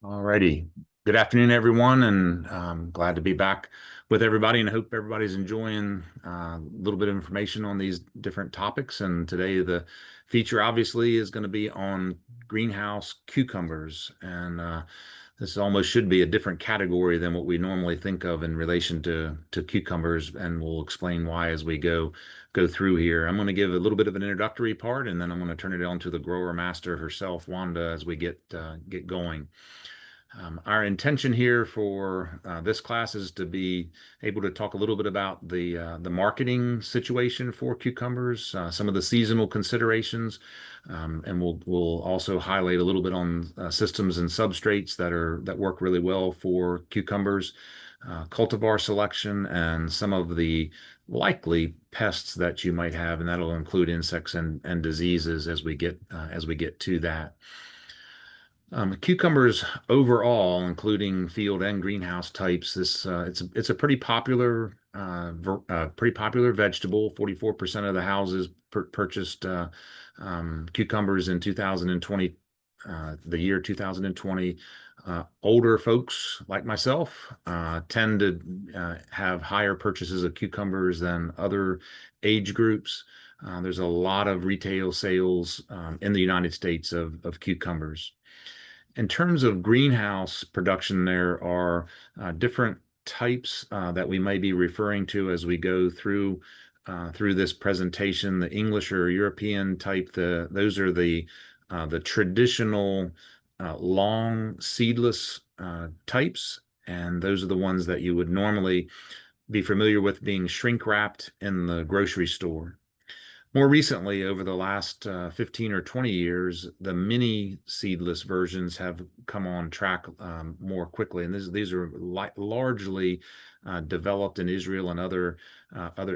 Alrighty. Good afternoon, everyone, and glad to be back with everybody. And I hope everybody's enjoying a little bit of information on these different topics. And today, the feature obviously is going to be on greenhouse cucumbers. And this almost should be a different category than what we normally think of in relation to cucumbers. And we'll explain why as we go through here. I'm going to give a little bit of an introductory part, and then I'm going to turn it on to the grower master herself, Wanda, as we get going. Our intention here for this class is to be able to talk a little bit about the marketing situation for cucumbers, some of the seasonal considerations, and we'll also highlight a little bit on systems and substrates that work really well for cucumbers, cultivar selection, and some of the likely pests that you might have, and that'll include insects and diseases as we get to that. Cucumbers overall, including field and greenhouse types, it's a pretty popular vegetable. 44% of the houses purchased cucumbers in 2020, the year 2020. Older folks like myself tend to have higher purchases of cucumbers than other age groups. There's a lot of retail sales in the United States of cucumbers. In terms of greenhouse production, there are different types that we may be referring to as we go through this presentation. The English or European type, those are the traditional long seedless types, and those are the ones that you would normally be familiar with being shrink wrapped in the grocery store. More recently, over the last 15 or 20 years, the mini seedless versions have come on track more quickly. And these are largely developed in Israel and other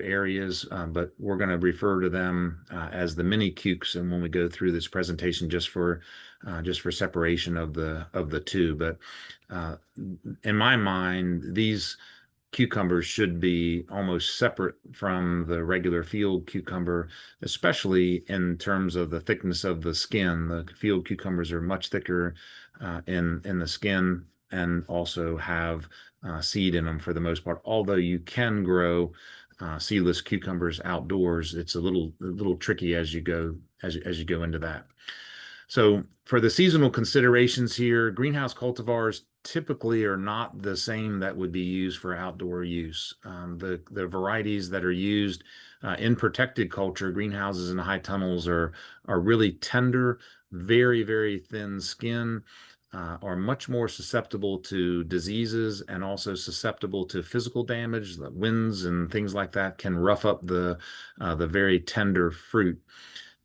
areas, but we're going to refer to them as the mini cukes. And when we go through this presentation, just for separation of the two. But in my mind, these cucumbers should be almost separate from the regular field cucumber, especially in terms of the thickness of the skin. The field cucumbers are much thicker in the skin and also have seed in them for the most part. Although you can grow seedless cucumbers outdoors, it's a little tricky as you go into that. So for the seasonal considerations here, greenhouse cultivars typically are not the same that would be used for outdoor use. The varieties that are used in protected culture, greenhouses and high tunnels are really tender, very thin skin, are much more susceptible to diseases and also susceptible to physical damage. The winds and things like that can rough up the very tender fruit.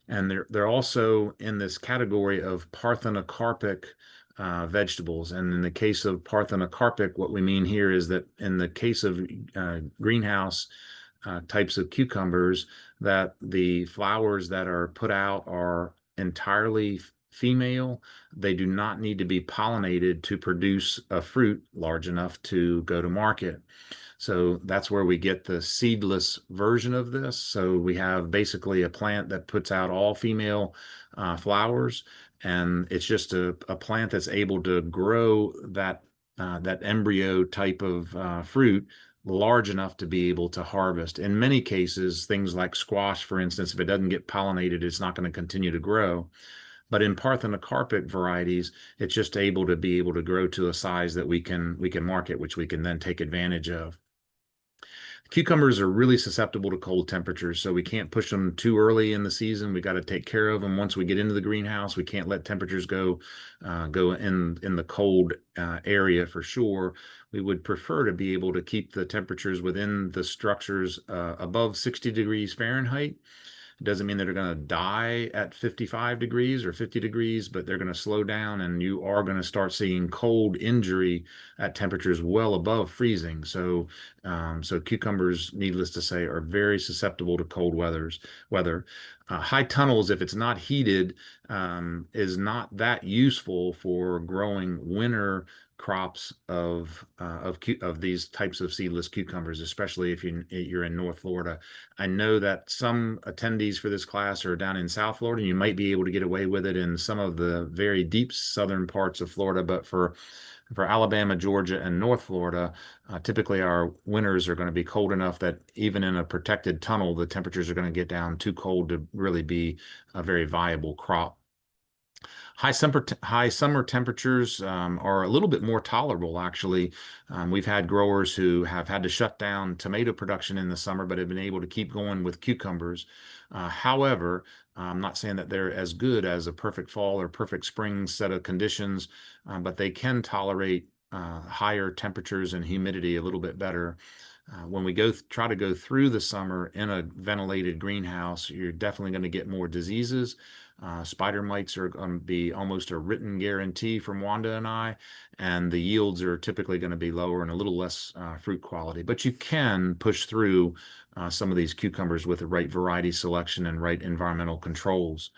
And they're also in this category of parthenocarpic vegetables. And in the case of parthenocarpic, what we mean here is that in the case of greenhouse types of cucumbers, that the flowers that are put out are entirely female. They do not need to be pollinated to produce a fruit large enough to go to market. So that's where we get the seedless version of this. So we have basically a plant that puts out all female flowers, and it's just a plant that's able to grow that embryo type of fruit large enough to be able to harvest. In many cases, things like squash, for instance, if it doesn't get pollinated, it's not going to continue to grow. But in parthenocarpic varieties, it's just able to grow to a size that we can market, which we can then take advantage of. Cucumbers are really susceptible to cold temperatures, so we can't push them too early in the season. We got to take care of them once we get into the greenhouse. We can't let temperatures go in the cold area for sure. We would prefer to be able to keep the temperatures within the structures above 60 degrees Fahrenheit. It doesn't mean that they're going to die at 55 degrees or 50 degrees, but they're going to slow down, and you are going to start seeing cold injury at temperatures well above freezing. So, so cucumbers, needless to say, are very susceptible to cold weather. High tunnels, if it's not heated, is not that useful for growing winter crops of these types of seedless cucumbers, especially if you're in North Florida. I know that some attendees for this class are down in South Florida. You might be able to get away with it in some of the very deep southern parts of Florida, but for Alabama, Georgia, and North Florida, typically our winters are going to be cold enough that even in a protected tunnel, the temperatures are going to get down too cold to really be a very viable crop. High summer temperatures are a little bit more tolerable, actually. We've had growers who have had to shut down tomato production in the summer, but have been able to keep going with cucumbers. However, I'm not saying that they're as good as a perfect fall or perfect spring set of conditions, but they can tolerate higher temperatures and humidity a little bit better. When we try to go through the summer in a ventilated greenhouse, you're definitely going to get more diseases. Spider mites are going to be almost a written guarantee from Wanda and I, and the yields are typically going to be lower and a little less fruit quality. But you can push through some of these cucumbers with the right variety selection and right environmental controls.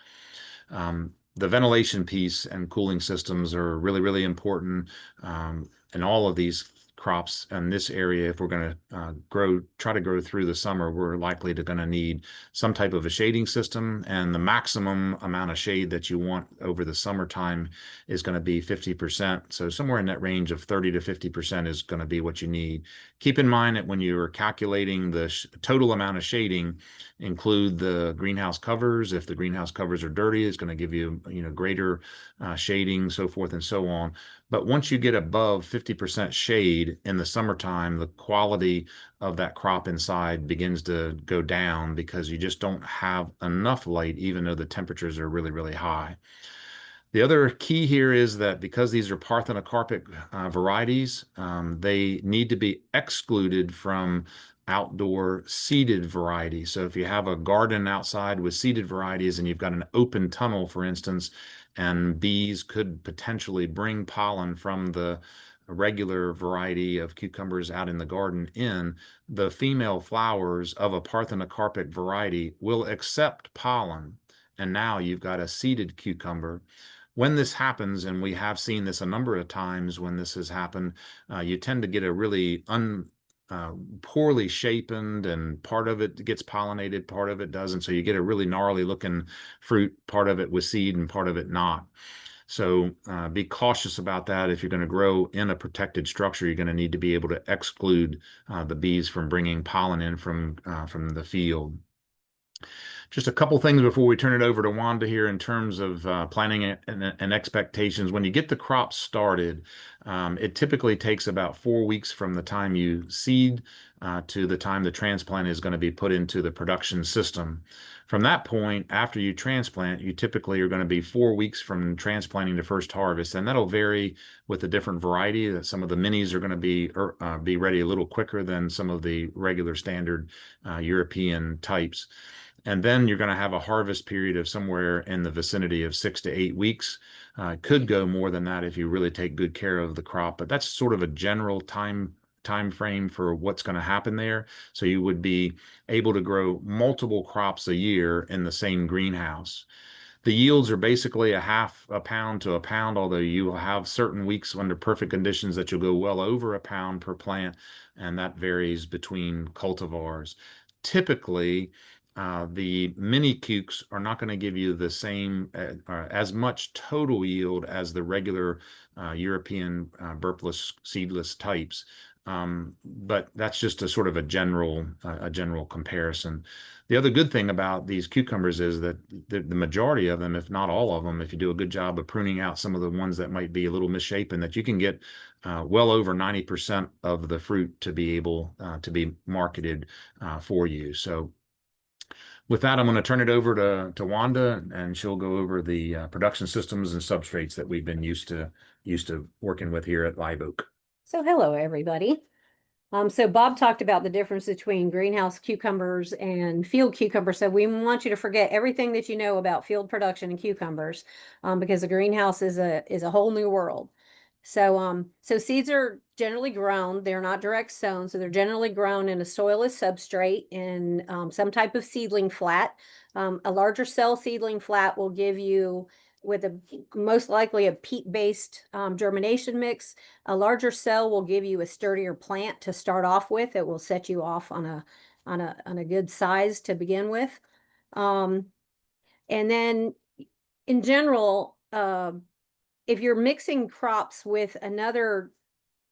The ventilation piece and cooling systems are really, really important in all of these crops in this area. If we're going to try to grow through the summer, we're likely to going to need some type of a shading system, and the maximum amount of shade that you want over the summertime is going to be 50%. So somewhere in that range of 30 to 50% is going to be what you need. Keep in mind that when you're calculating the total amount of shading, include the greenhouse covers. If the greenhouse covers are dirty, it's going to give you, greater shading, so forth and so on. But once you get above 50% shade in the summertime, the quality of that crop inside begins to go down because you just don't have enough light, even though the temperatures are really, really high. The other key here is that because these are parthenocarpic varieties, they need to be excluded from outdoor seeded varieties. So if you have a garden outside with seeded varieties and you've got an open tunnel, for instance, and bees could potentially bring pollen from the regular variety of cucumbers out in the garden the female flowers of a parthenocarpic variety will accept pollen. And now you've got a seeded cucumber. When this happens, and we have seen this a number of times when this has happened, you tend to get a really poorly shapen, and part of it gets pollinated, part of it doesn't. So you get a really gnarly looking fruit, part of it with seed and part of it not. So be cautious about that. If you're going to grow in a protected structure, you're going to need to be able to exclude the bees from bringing pollen in from the field. Just a couple things before we turn it over to Wanda here in terms of planning and expectations. When you get the crop started, it typically takes about 4 weeks from the time you seed to the time the transplant is going to be put into the production system. From that point, after you transplant, you typically are going to be 4 weeks from transplanting to first harvest, and that'll vary with a different variety. That some of the minis are going to be ready a little quicker than some of the regular standard European types. And then you're going to have a harvest period of somewhere in the vicinity of 6 to 8 weeks. It could go more than that if you really take good care of the crop, but that's sort of a general time frame for what's going to happen there. So you would be able to grow multiple crops a year in the same greenhouse. The yields are basically a half a pound to a pound, although you will have certain weeks under perfect conditions that you'll go well over a pound per plant, and that varies between cultivars. Typically, the mini cukes are not going to give you the same as much total yield as the regular European burpless seedless types. But that's just a sort of a general comparison. The other good thing about these cucumbers is that the majority of them, if not all of them, if you do a good job of pruning out some of the ones that might be a little misshapen, that you can get well over 90% of the fruit to be able to be marketed for you. So with that, I'm going to turn it over to Wanda, and she'll go over the production systems and substrates that we've been used to working with here at Live Oak. So hello, everybody. So Bob talked about the difference between greenhouse cucumbers and field cucumbers. So we want you to forget everything that you know about field production and cucumbers, because the greenhouse is a whole new world. So seeds are generally grown. They're not direct sown, so they're generally grown in a soilless substrate in some type of seedling flat. A larger cell seedling flat will give you, with a most likely a peat-based germination mix. A larger cell will give you a sturdier plant to start off with. It will set you off on a good size to begin with. And then in general, if you're mixing crops with another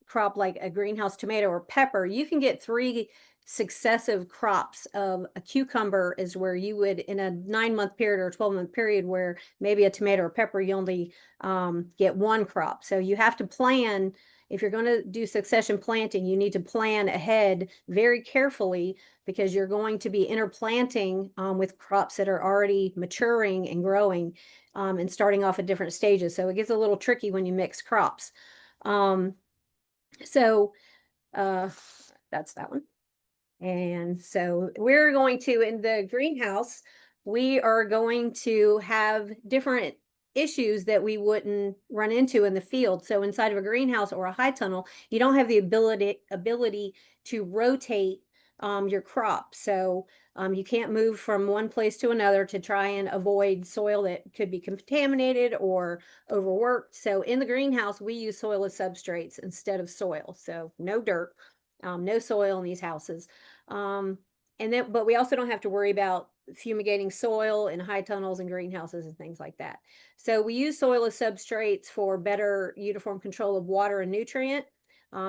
crop like a greenhouse tomato or pepper, you can get 3 successive crops of a cucumber is where you would, in a 9-month period or 12-month period, where maybe a tomato or pepper, you only get 1 crop. So you have to plan. If you're going to do succession planting, you need to plan ahead very carefully, because you're going to be interplanting with crops that are already maturing and growing and starting off at different stages. So it gets a little tricky when you mix crops. So that's that one. And so we're going to, in the greenhouse, we are going to have different issues that we wouldn't run into in the field. So inside of a greenhouse or a high tunnel, you don't have the ability to rotate your crop. So you can't move from one place to another to try and avoid soil that could be contaminated or overworked. So in the greenhouse, we use soilless substrates instead of soil. So no dirt, no soil in these houses. But we also don't have to worry about fumigating soil in high tunnels and greenhouses and things like that. So we use soilless substrates for better uniform control of water and nutrient.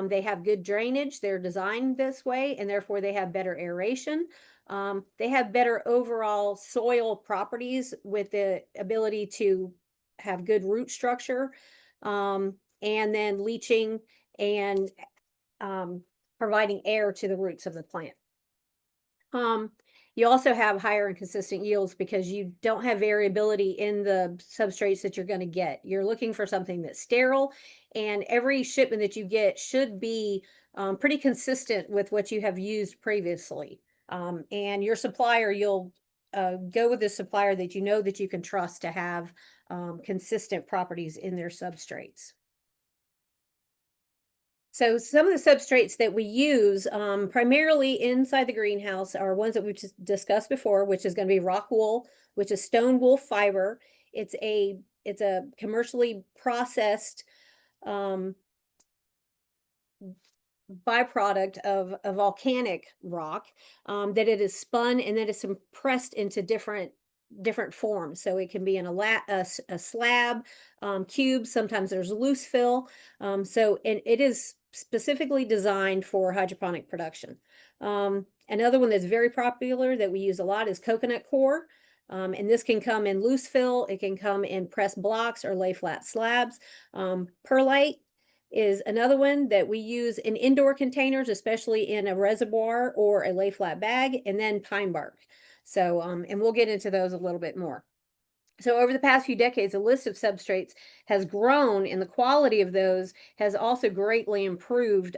They have good drainage. They're designed this way, and therefore they have better aeration. They have better overall soil properties with the ability to have good root structure, and then leaching and providing air to the roots of the plant. You also have higher and consistent yields because you don't have variability in the substrates that you're going to get. You're looking for something that's sterile, and every shipment that you get should be pretty consistent with what you have used previously. And your supplier, you'll go with a supplier that you know that you can trust to have consistent properties in their substrates. So some of the substrates that we use primarily inside the greenhouse are ones that we've just discussed before, which is going to be rock wool, which is stone wool fiber. It's a commercially processed byproduct of a volcanic rock, that it is spun and then it's compressed into different forms. So it can be in a slab, cube. Sometimes there's loose fill. And it is specifically designed for hydroponic production. Another one that's very popular that we use a lot is coconut coir. And this can come in loose fill. It can come in pressed blocks or lay flat slabs. Perlite is another one that we use in indoor containers, especially in a reservoir or a lay flat bag, and then pine bark. So, and we'll get into those a little bit more. So over the past few decades, the list of substrates has grown, and the quality of those has also greatly improved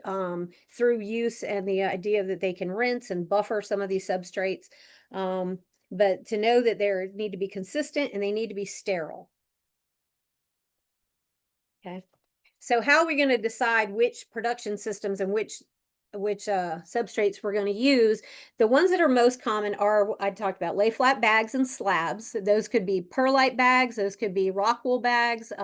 through use and the idea that they can rinse and buffer some of these substrates. But to know that they need to be consistent and they need to be sterile. Okay. So how are we going to decide which production systems and which substrates we're going to use? The ones that are most common are, I talked about, lay flat bags and slabs. Those could be perlite bags. Those could be rock wool bags,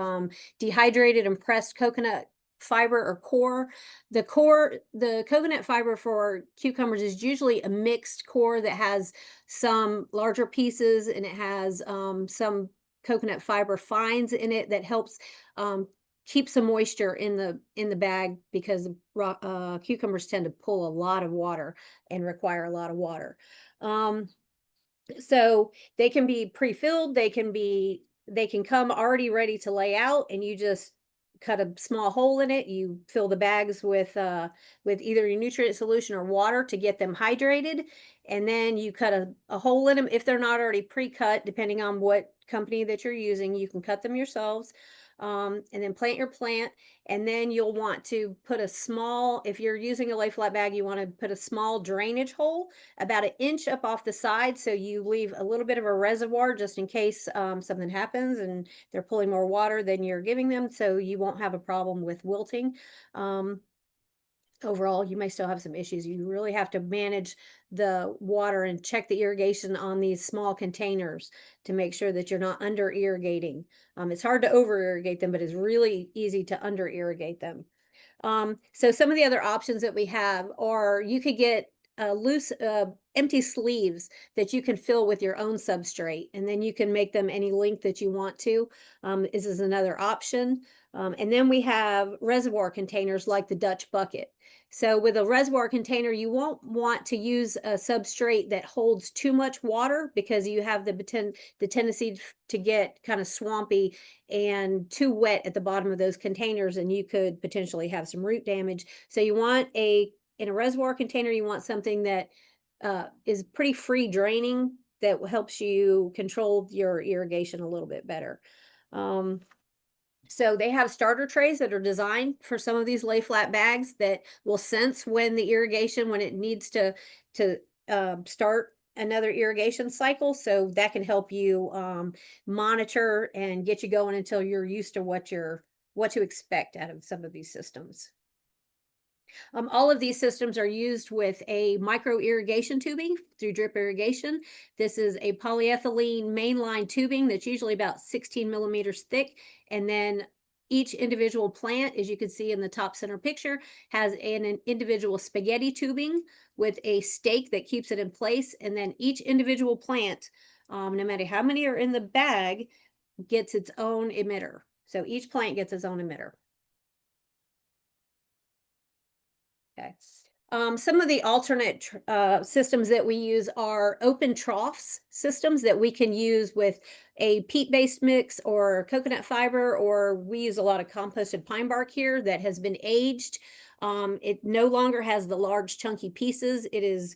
dehydrated and pressed coconut fiber or core. The coconut fiber for cucumbers is usually a mixed core that has some larger pieces, and it has some coconut fiber fines in it that helps keep some moisture in the bag, because cucumbers tend to pull a lot of water and require a lot of water. So they can be pre-filled. They can come already ready to lay out, and you just cut a small hole in it. You fill the bags with either your nutrient solution or water to get them hydrated, and then you cut a hole in them. If they're not already pre-cut, depending on what company that you're using, you can cut them yourselves. and then plant your plant. And then you'll want to put a small, if you're using a lay flat bag, you want to put a small drainage hole about 1 inch up off the side. So you leave a little bit of a reservoir just in case something happens and they're pulling more water than you're giving them. So you won't have a problem with wilting. Um, Overall, you may still have some issues. You really have to manage the water and check the irrigation on these small containers to make sure that you're not under irrigating. It's hard to over irrigate them, but it's really easy to under irrigate them. So some of the other options that we have are you could get loose, empty sleeves that you can fill with your own substrate, and then you can make them any length that you want to. This is another option. And then we have reservoir containers like the Dutch bucket. So with a reservoir container, you won't want to use a substrate that holds too much water because you have the tendency to get kind of swampy and too wet at the bottom of those containers, and you could potentially have some root damage. So you want in a reservoir container, you want something that is pretty free draining that helps you control your irrigation a little bit better. Um, so they have starter trays that are designed for some of these lay flat bags that will sense when the irrigation, when it needs to start another irrigation cycle. So that can help you monitor and get you going until you're used to what to expect out of some of these systems. All of these systems are used with a micro irrigation tubing through drip irrigation. This is a polyethylene mainline tubing that's usually about 16 millimeters thick. And then each individual plant, as you can see in the top center picture, has an individual spaghetti tubing with a stake that keeps it in place. And then each individual plant, no matter how many are in the bag, gets its own emitter. So each plant gets its own emitter. Okay. Some of the alternate systems that we use are open troughs systems that we can use with a peat-based mix or coconut fiber, or we use a lot of composted pine bark here that has been aged. It no longer has the large chunky pieces. It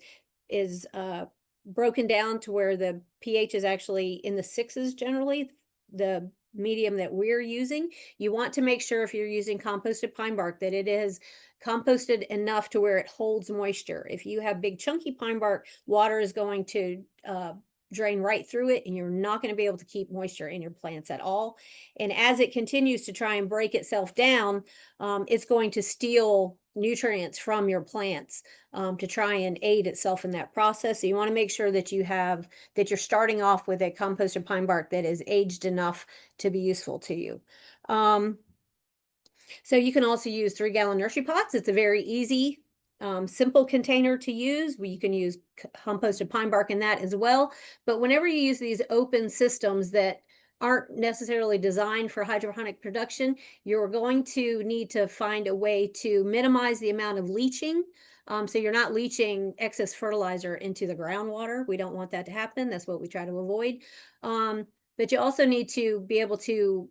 is broken down to where the pH is actually in the sixes generally, the medium that we're using. You want to make sure if you're using composted pine bark that it is composted enough to where it holds moisture. If you have big chunky pine bark, water is going to drain right through it, and you're not going to be able to keep moisture in your plants at all. And as it continues to try and break itself down, it's going to steal nutrients from your plants to try and aid itself in that process. So you want to make sure that you're starting off with a composted pine bark that is aged enough to be useful to you. So you can also use 3-gallon nursery pots. It's a very easy, simple container to use. You can use composted pine bark in that as well. But whenever you use these open systems that aren't necessarily designed for hydroponic production, you're going to need to find a way to minimize the amount of leaching. So you're not leaching excess fertilizer into the groundwater. We don't want that to happen. That's what we try to avoid. But you also need to be able to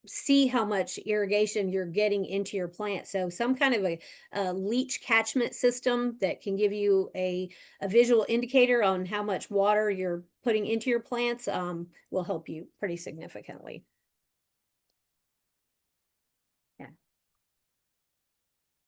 see how much irrigation you're getting into your plant. So some kind of a leach catchment system that can give you a visual indicator on how much water you're putting into your plants will help you pretty significantly. Yeah.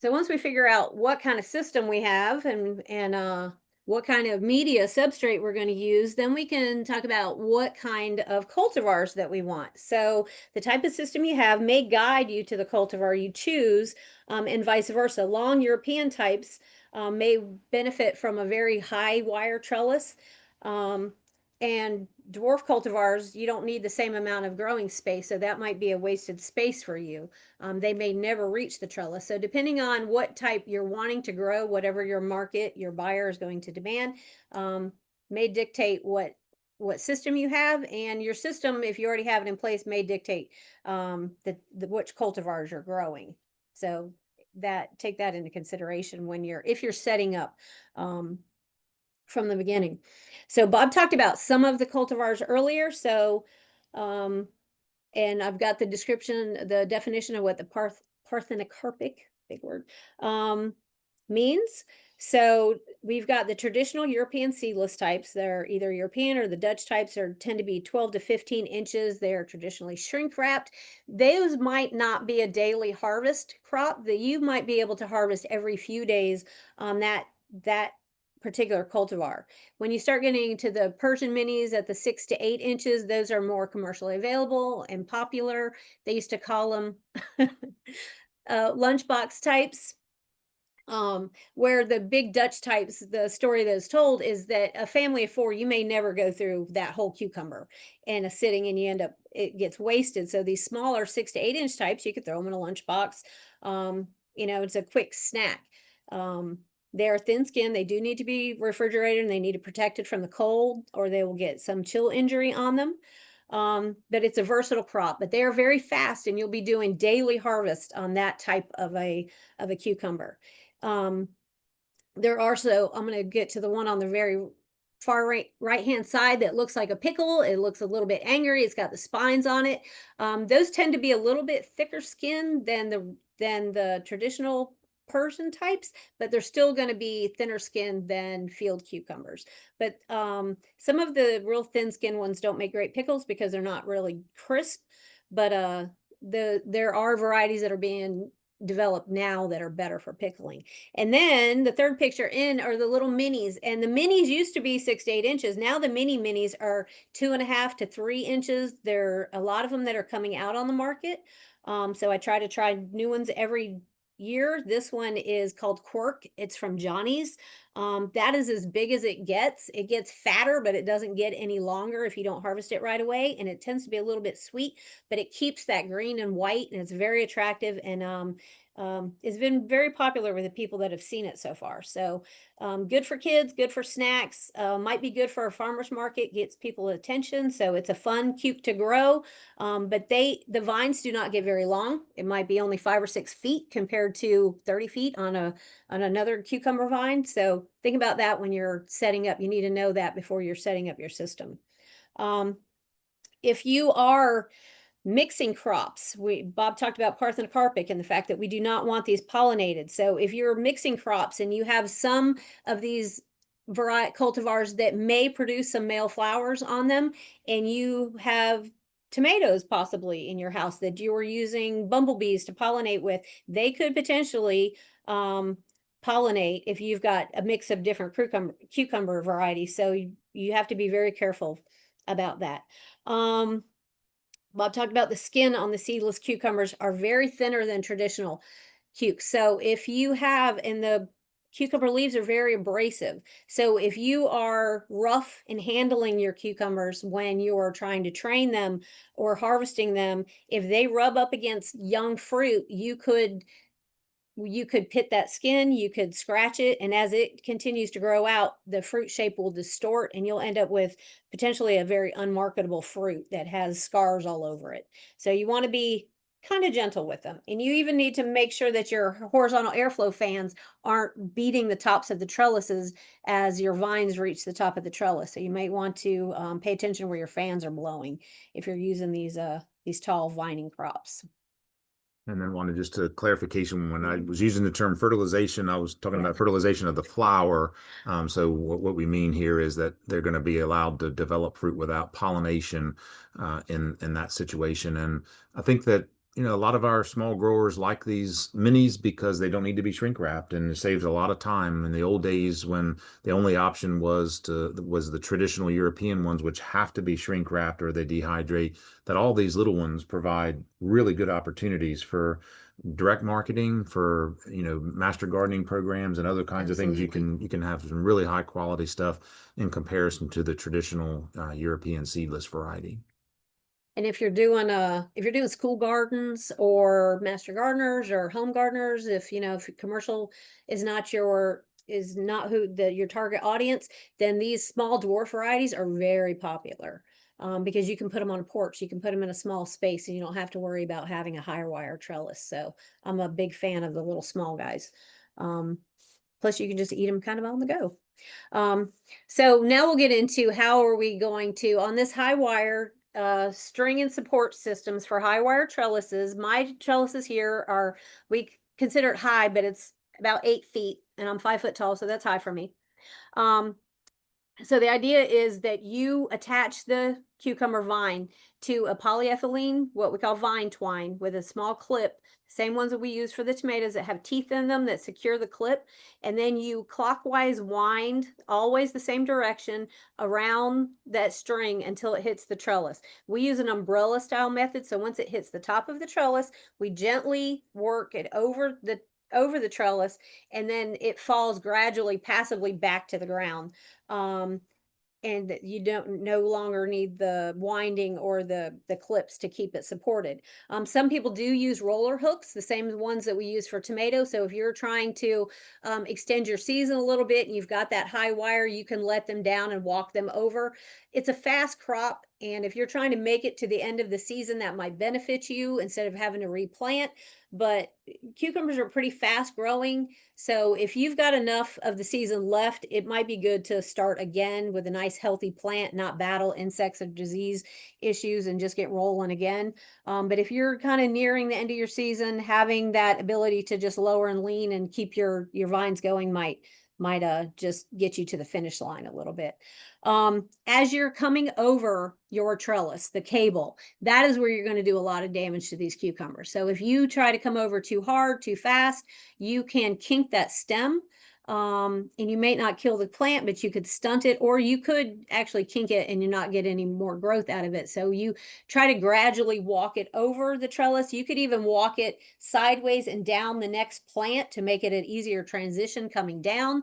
So once we figure out what kind of system we have and what kind of media substrate we're going to use, then we can talk about what kind of cultivars that we want. So the type of system you have may guide you to the cultivar you choose, and vice versa. Long European types may benefit from a very high wire trellis. And dwarf cultivars, you don't need the same amount of growing space, so that might be a wasted space for you. They may never reach the trellis. So depending on what type you're wanting to grow, whatever your market, your buyer is going to demand, may dictate what system you have. And your system, if you already have it in place, may dictate which cultivars you're growing. So take that into consideration when if you're setting up from the beginning. So Bob talked about some of the cultivars earlier. So, and I've got the definition of what the parthenocarpic, big word, means. So we've got the traditional European seedless types. They're either European or the Dutch types are tend to be 12 to 15 inches. They're traditionally shrink wrapped. Those might not be a daily harvest crop that you might be able to harvest every few days on that particular cultivar. When you start getting to the Persian minis at the 6 to 8 inches, those are more commercially available and popular. They used to call them lunchbox types. Where the big Dutch types, the story that is told is that a family of four, you may never go through that whole cucumber in a sitting, and you end up, it gets wasted. So these smaller 6 to 8 inch types, you could throw them in a lunchbox. It's a quick snack. Um, they're thin skinned. They do need to be refrigerated and they need to protect it from the cold, or they will get some chill injury on them. But it's a versatile crop, but they are very fast, and you'll be doing daily harvest on that type of a cucumber. Um, there are so I'm going to get to the one on the very far right hand side that looks like a pickle. It looks a little bit angry. It's got the spines on it. Those tend to be a little bit thicker skin than the traditional Persian types, but they're still going to be thinner skinned than field cucumbers. But some of the real thin skinned ones don't make great pickles because they're not really crisp. But there are varieties that are being developed now that are better for pickling. And then the third picture in are the little minis. And the minis used to be 6 to 8 inches. Now the mini minis are 2.5 to 3 inches. There are a lot of them that are coming out on the market. So I try to try new ones every year. This one is called Quirk. It's from Johnny's. That is as big as it gets. It gets fatter, but it doesn't get any longer if you don't harvest it right away. And it tends to be a little bit sweet, but it keeps that green and white, and it's very attractive. And it's been very popular with the people that have seen it so far. So good for kids, good for snacks, might be good for a farmer's market, gets people attention. So it's a fun cuke to grow. But the vines do not get very long. It might be only 5 or 6 feet compared to 30 feet on another cucumber vine. So think about that when you're setting up. You need to know that before you're setting up your system. If you are mixing crops, Bob talked about parthenocarpic and the fact that we do not want these pollinated. So if you're mixing crops and you have some of these variety cultivars that may produce some male flowers on them, and you have tomatoes possibly in your house that you are using bumblebees to pollinate with, they could potentially pollinate if you've got a mix of different cucumber varieties. So you have to be very careful about that. Bob talked about the skin on the seedless cucumbers are very thinner than traditional cukes. So if you have, and the cucumber leaves are very abrasive. So if you are rough in handling your cucumbers when you're trying to train them or harvesting them, if they rub up against young fruit, you could pit that skin, you could scratch it, and as it continues to grow out, the fruit shape will distort, and you'll end up with potentially a very unmarketable fruit that has scars all over it. So you want to be kind of gentle with them. And you even need to make sure that your horizontal airflow fans aren't beating the tops of the trellises as your vines reach the top of the trellis. So you might want to pay attention where your fans are blowing if you're using these tall vining crops. And then wanted just a clarification, when I was using the term fertilization, I was talking about fertilization of the flower. So what we mean here is that they're going to be allowed to develop fruit without pollination in that situation. And I think that, a lot of our small growers like these minis because they don't need to be shrink wrapped, and it saves a lot of time. In the old days, when the only option was the traditional European ones, which have to be shrink wrapped or they dehydrate, that all these little ones provide really good opportunities for direct marketing, for master gardening programs and other kinds of things. You can have some really high quality stuff in comparison to the traditional European seedless variety. And if you're doing school gardens or master gardeners or home gardeners, if commercial is not your target audience, then these small dwarf varieties are very popular. Because you can put them on a porch, you can put them in a small space, and you don't have to worry about having a higher wire trellis. So I'm a big fan of the little small guys. Plus you can just eat them kind of on the go. So now we'll get into how are we going to, on this high wire string and support systems for high wire trellises. My trellises here we consider it high, but it's about 8 feet, and I'm 5 foot tall, so that's high for me. Um, so the idea is that you attach the cucumber vine to a polyethylene, what we call vine twine, with a small clip, same ones that we use for the tomatoes that have teeth in them that secure the clip. And then you clockwise wind, always the same direction, around that string until it hits the trellis. We use an umbrella style method. So once it hits the top of the trellis, we gently work it over the trellis, and then it falls gradually, passively back to the ground. Um, and that you don't no longer need the winding or the clips to keep it supported. Some people do use roller hooks, the same ones that we use for tomato. So if you're trying to extend your season a little bit and you've got that high wire, you can let them down and walk them over. It's a fast crop, and if you're trying to make it to the end of the season, that might benefit you instead of having to replant. But cucumbers are pretty fast growing, so if you've got enough of the season left, it might be good to start again with a nice healthy plant, not battle insects or disease issues and just get rolling again. But if you're kind of nearing the end of your season, having that ability to just lower and lean and keep your vines going might just get you to the finish line a little bit. As you're coming over your trellis, the cable, that is where you're going to do a lot of damage to these cucumbers. So if you try to come over too hard, too fast, you can kink that stem, and you may not kill the plant, but you could stunt it, or you could actually kink it and you not get any more growth out of it. So you try to gradually walk it over the trellis. You could even walk it sideways and down the next plant to make it an easier transition coming down.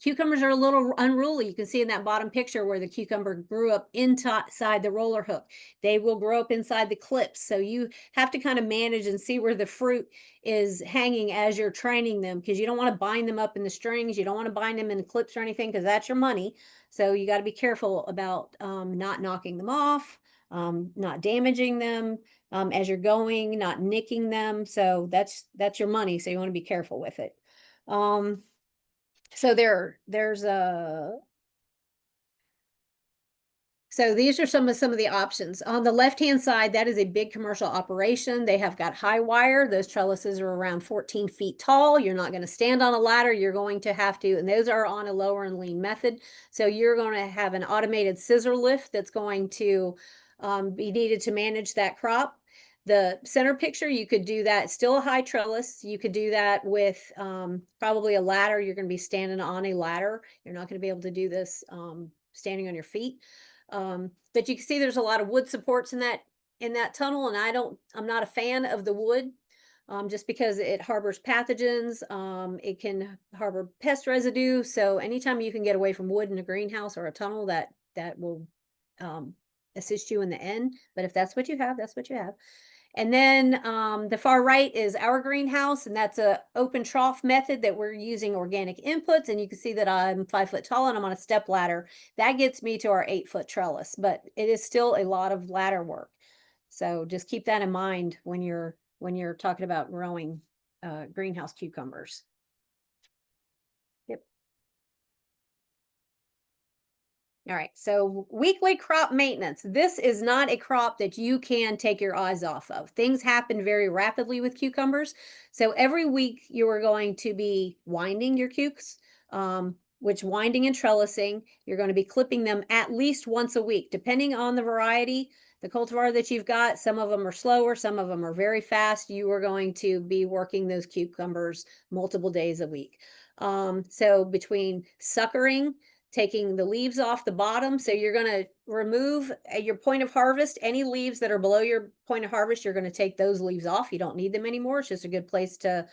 Cucumbers are a little unruly. You can see in that bottom picture where the cucumber grew up inside the roller hook. They will grow up inside the clips. So you have to kind of manage and see where the fruit is hanging as you're training them, because you don't want to bind them up in the strings. You don't want to bind them in the clips or anything, because that's your money. So you got to be careful about not knocking them off, not damaging them as you're going, not nicking them. So that's your money. So you want to be careful with it. So there's a So these are some of the options. On the left-hand side, that is a big commercial operation. They have got high wire. Those trellises are around 14 feet tall. You're not going to stand on a ladder. You're going to have to, and those are on a lower and lean method. So you're going to have an automated scissor lift that's going to be needed to manage that crop. The center picture, you could do that, still a high trellis. You could do that with probably a ladder. You're going to be standing on a ladder. You're not going to be able to do this standing on your feet. But you can see there's a lot of wood supports in that tunnel, and I'm not a fan of the wood, just because it harbors pathogens. It can harbor pest residue. So anytime you can get away from wood in a greenhouse or a tunnel, that will assist you in the end. But if that's what you have, that's what you have. And then the far right is our greenhouse, and that's a open trough method that we're using organic inputs. And you can see that I'm 5 foot tall and I'm on a step ladder. That gets me to our 8-foot trellis, but it is still a lot of ladder work. So just keep that in mind when you're talking about growing greenhouse cucumbers. Yep. All right, so weekly crop maintenance. This is not a crop that you can take your eyes off of. Things happen very rapidly with cucumbers. So every week you are going to be winding your cukes, which winding and trellising, you're going to be clipping them at least once a week, depending on the variety, the cultivar that you've got. Some of them are slower, some of them are very fast. You are going to be working those cucumbers multiple days a week. So between suckering, taking the leaves off the bottom. So you're going to remove at your point of harvest, any leaves that are below your point of harvest, you're going to take those leaves off. You don't need them anymore. It's just a good place to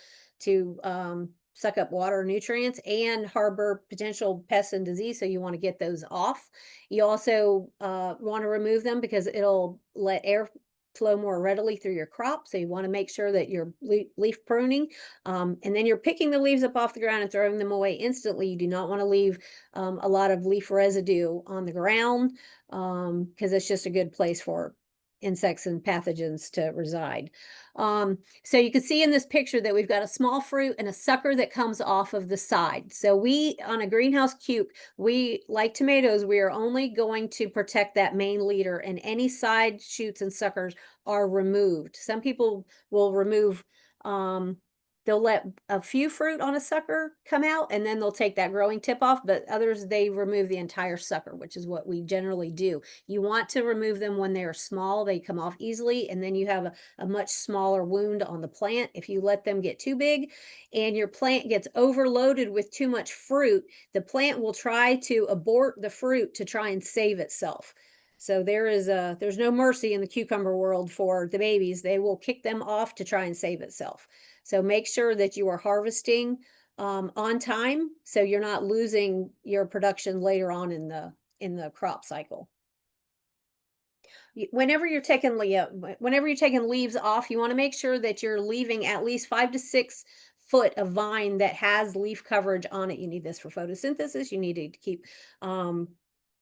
suck up water nutrients and harbor potential pests and disease. So you want to get those off. You also want to remove them because it'll let air flow more readily through your crop. So you want to make sure that you're leaf pruning, and then you're picking the leaves up off the ground and throwing them away instantly. You do not want to leave a lot of leaf residue on the ground, because it's just a good place for insects and pathogens to reside. So you can see in this picture that we've got a small fruit and a sucker that comes off of the side. So on a greenhouse cuke, we, like tomatoes, we are only going to protect that main leader, and any side shoots and suckers are removed. Some people will remove they'll let a few fruit on a sucker come out, and then they'll take that growing tip off, but others, they remove the entire sucker, which is what we generally do. You want to remove them when they are small, they come off easily, and then you have a much smaller wound on the plant. If you let them get too big and your plant gets overloaded with too much fruit, the plant will try to abort the fruit to try and save itself. So there's no mercy in the cucumber world for the babies. They will kick them off to try and save itself. So make sure that you are harvesting on time, so you're not losing your production later on in the crop cycle. Whenever you're taking whenever you're taking leaves off, you want to make sure that you're leaving at least 5 to 6 foot of vine that has leaf coverage on it. You need this for photosynthesis. You need to keep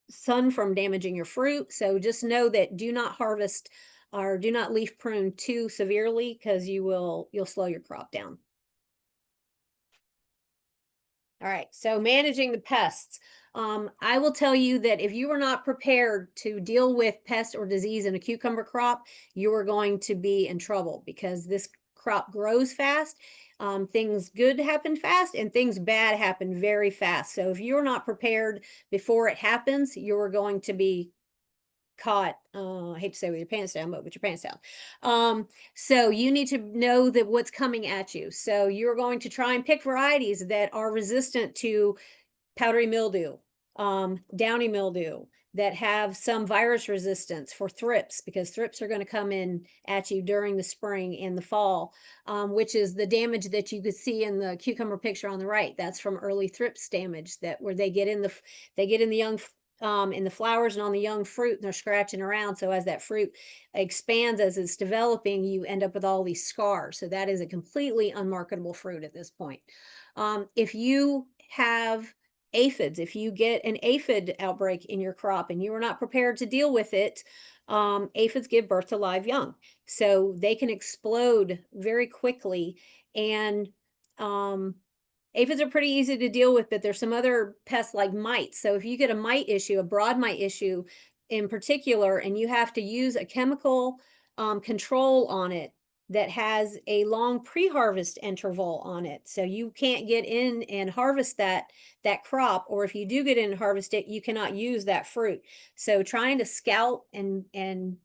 sun from damaging your fruit. So just know that do not harvest or do not leaf prune too severely, because you'll slow your crop down. All right, so managing the pests. I will tell you that if you are not prepared to deal with pest or disease in a cucumber crop, you are going to be in trouble, because this crop grows fast. Things good happen fast and things bad happen very fast. So if you're not prepared before it happens, you're going to be caught, I hate to say with your pants down, but with your pants down. So you need to know that what's coming at you. So you're going to try and pick varieties that are resistant to powdery mildew, downy mildew, that have some virus resistance for thrips, because thrips are going to come in at you during the spring and the fall, which is the damage that you could see in the cucumber picture on the right. That's from early thrips damage, that where they get in the young in the flowers and on the young fruit, and they're scratching around. So as that fruit expands, as it's developing, you end up with all these scars. So that is a completely unmarketable fruit at this point. If you have aphids, if you get an aphid outbreak in your crop and you are not prepared to deal with it, aphids give birth to live young. So they can explode very quickly. And aphids are pretty easy to deal with, but there's some other pests like mites. So if you get a mite issue, a broad mite issue in particular, and you have to use a chemical control on it that has a long pre-harvest interval on it. So you can't get in and harvest that crop, or if you do get in and harvest it, you cannot use that fruit. So trying to scout and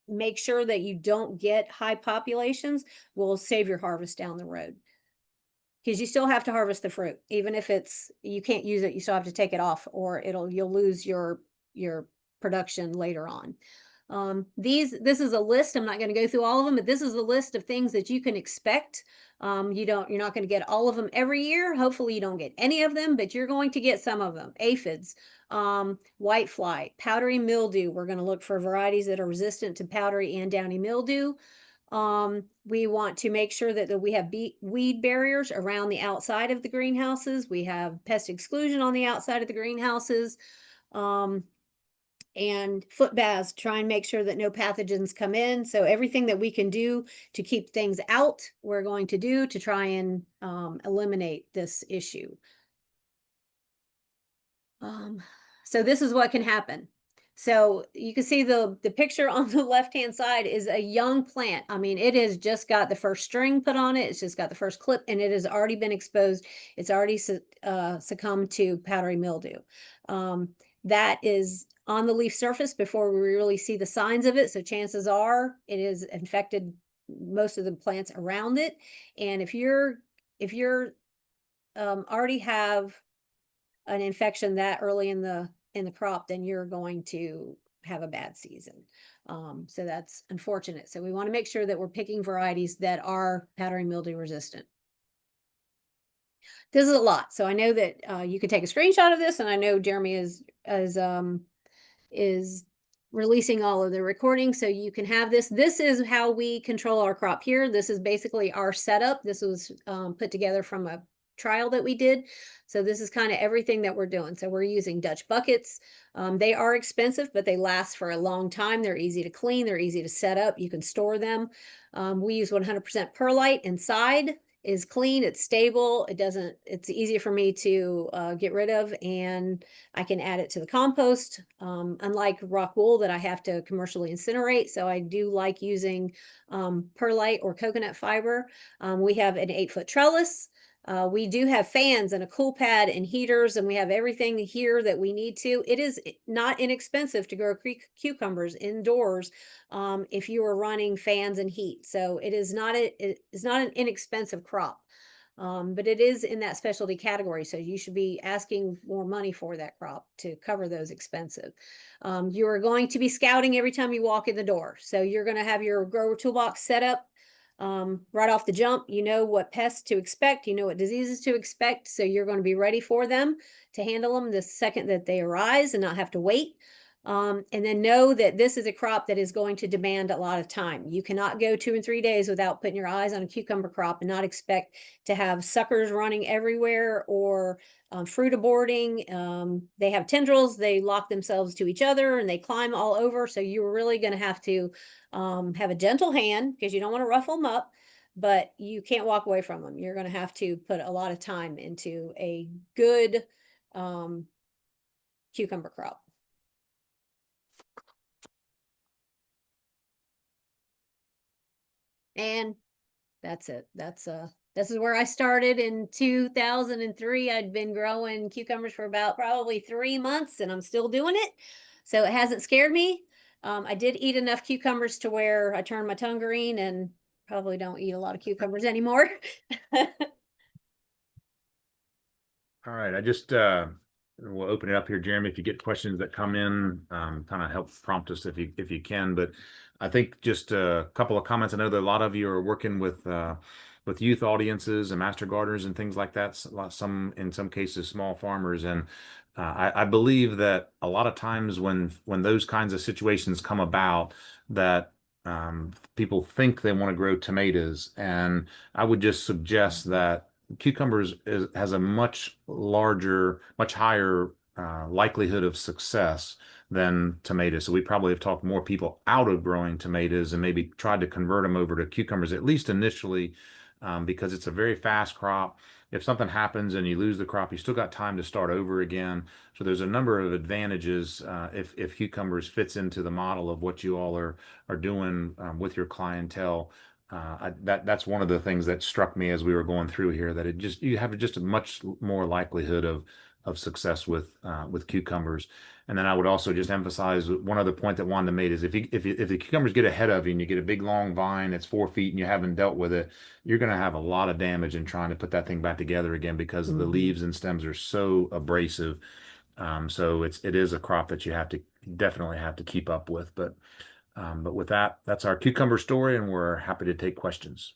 make sure that you don't get high populations will save your harvest down the road. Because you still have to harvest the fruit, even if you can't use it, you still have to take it off, or you'll lose your production later on. This is a list. I'm not going to go through all of them, but this is a list of things that you can expect. You're not going to get all of them every year. Hopefully you don't get any of them, but you're going to get some of them. Aphids, whitefly, powdery mildew. We're going to look for varieties that are resistant to powdery and downy mildew. We want to make sure that we have weed barriers around the outside of the greenhouses. We have pest exclusion on the outside of the greenhouses. And foot baths, try and make sure that no pathogens come in. So everything that we can do to keep things out, we're going to do to try and eliminate this issue. So this is what can happen. So you can see the picture on the left-hand side is a young plant. I mean, it has just got the first string put on it. It's just got the first clip, and it has already been exposed. It's already succumbed to powdery mildew. That is on the leaf surface before we really see the signs of it. So chances are it is infected most of the plants around it. And if you're already have an infection that early in the crop, then you're going to have a bad season. So that's unfortunate. So we want to make sure that we're picking varieties that are powdery mildew resistant. This is a lot. So I know that you can take a screenshot of this, and I know Jeremy is releasing all of the recordings, so you can have this. This is how we control our crop here. This is basically our setup. This was put together from a trial that we did. So this is kind of everything that we're doing. So we're using Dutch buckets. They are expensive, but they last for a long time. They're easy to clean. They're easy to set up. You can store them. We use 100% perlite inside. is clean, it's stable, it's easy for me to get rid of, and I can add it to the compost. Unlike rock wool that I have to commercially incinerate, so I do like using perlite or coconut fiber. We have an 8-foot trellis. We do have fans and a cool pad and heaters, and we have everything here that we need to. It is not inexpensive to grow cucumbers indoors if you are running fans and heat. So it's not an inexpensive crop. But it is in that specialty category, so you should be asking more money for that crop to cover those expensive. You are going to be scouting every time you walk in the door, so you're going to have your grower toolbox set up right off the jump. You know what pests to expect, you know what diseases to expect, so you're going to be ready for them to handle them the second that they arise and not have to wait. And then know that this is a crop that is going to demand a lot of time. You cannot go 2 and 3 days without putting your eyes on a cucumber crop and not expect to have suckers running everywhere or fruit aborting. They have tendrils, they lock themselves to each other and they climb all over. So you're really going to have to have a gentle hand because you don't want to ruffle them up, but you can't walk away from them. You're going to have to put a lot of time into a good cucumber crop. And that's it. This is where I started in 2003. I'd been growing cucumbers for about probably 3 months and I'm still doing it. So it hasn't scared me. I did eat enough cucumbers to where I turned my tongue green and probably don't eat a lot of cucumbers anymore. All right, I just we'll open it up here, Jeremy. If you get questions that come in, kind of help prompt us if you can. But I think just a couple of comments. I know that a lot of you are working with youth audiences and master gardeners and things like that. Some in some cases small farmers, and I believe that a lot of times when those kinds of situations come about, that people think they want to grow tomatoes, and I would just suggest that has a much larger, much higher likelihood of success than tomatoes. So we probably have talked more people out of growing tomatoes and maybe tried to convert them over to cucumbers, at least initially, because it's a very fast crop. If something happens and you lose the crop, you still got time to start over again. So there's a number of advantages if cucumbers fits into the model of what you all are doing with your clientele. That's one of the things that struck me as we were going through here, that you have just a much more likelihood of success with cucumbers. And then I would also just emphasize one other point that Wanda made is if the cucumbers get ahead of you and you get a big long vine that's 4 feet and you haven't dealt with it, you're going to have a lot of damage in trying to put that thing back together again because the leaves and stems are so abrasive. So it is a crop that you definitely have to keep up with. But with that, that's our cucumber story, and we're happy to take questions.